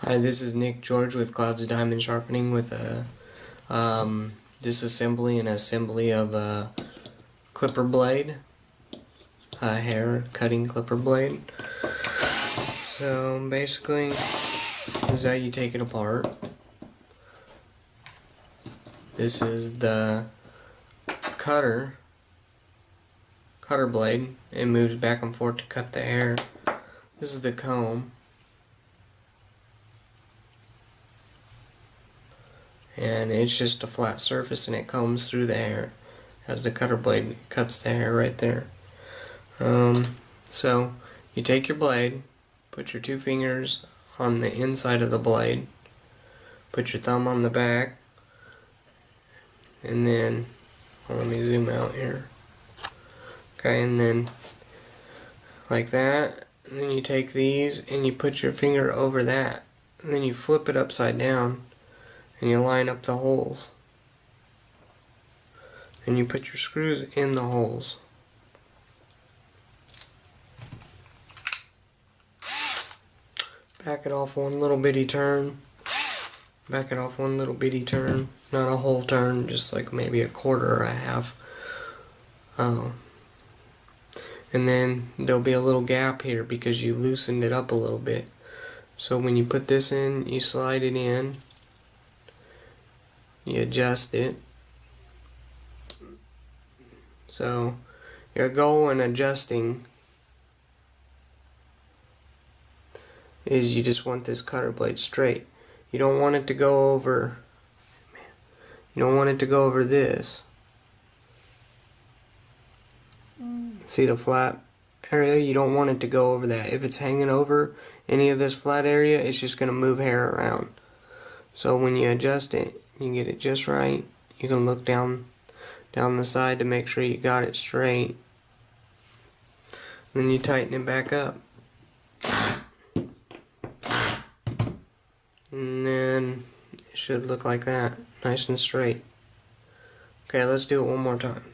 Hi, this is Nick George with Clouds of Diamond Sharpening with a disassembly and assembly of a clipper blade, a hair cutting clipper blade. So basically, this is how you take it apart. This is the cutter blade. It moves back and forth to cut the hair. This is the comb. And it's just a flat surface and it combs through the hair as the cutter blade cuts the hair right there. So you take your blade, put your two fingers on the inside of the blade, put your thumb on the back, and then, well, let me zoom out here. Okay, and then like that, and then you take these and you put your finger over that, and then you flip it upside down and you line up the holes. And you put your screws in the holes. Back it off one little bitty turn. Back it off one little bitty turn. Not a whole turn, just like maybe a quarter or a half. And then there'll be a little gap here because you loosened it up a little bit. So when you put this in, you slide it in. You adjust it. So your goal in adjusting is you just want this cutter blade straight. You don't want it to go over, this. See the flat area? You don't want it to go over that. If it's hanging over any of this flat area, it's just going to move hair around. So when you adjust it, you get it just right. You can look down the side to make sure you got it straight. Then you tighten it back up. And then it should look like that, nice and straight. Okay, let's do it one more time.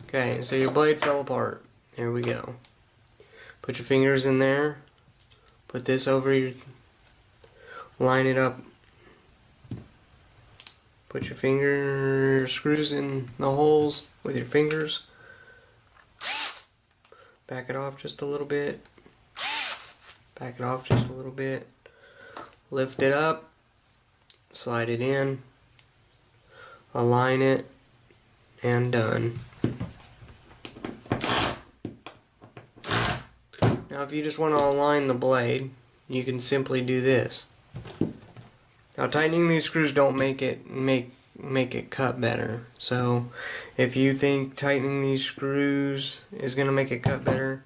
Okay, so your blade fell apart. Here we go. Put your fingers in there. Put this over your, line it up. Put your screws in the holes with your fingers. Back it off just a little bit. Back it off just a little bit. Lift it up. Slide it in. Align it. And done. Now if you just want to align the blade, you can simply do this. Now tightening these screws don't make it cut better. So if you think tightening these screws is going to make it cut better,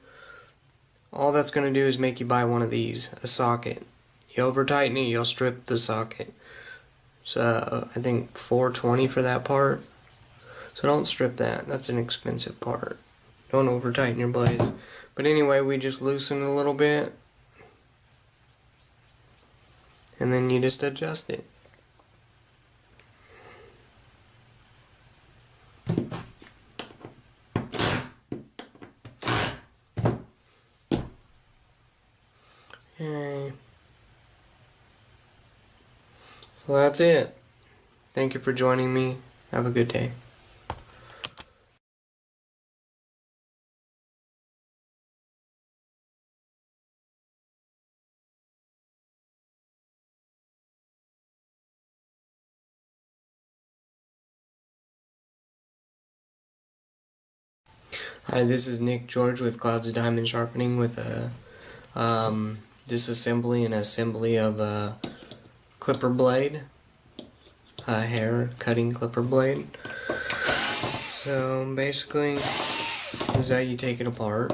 all that's going to do is make you buy one of these, a socket. You over tighten it, you'll strip the socket. So I think $4.20 for that part. So don't strip that. That's an expensive part. Don't over tighten your blades. But anyway, we just loosen it a little bit. And then you just adjust it. Okay. Well, that's it. Thank you for joining me. Have a good day. Hi, this is Nick George with Clouds of Diamond Sharpening with a disassembly and assembly of a clipper blade, a hair cutting clipper blade. So basically, this is how you take it apart.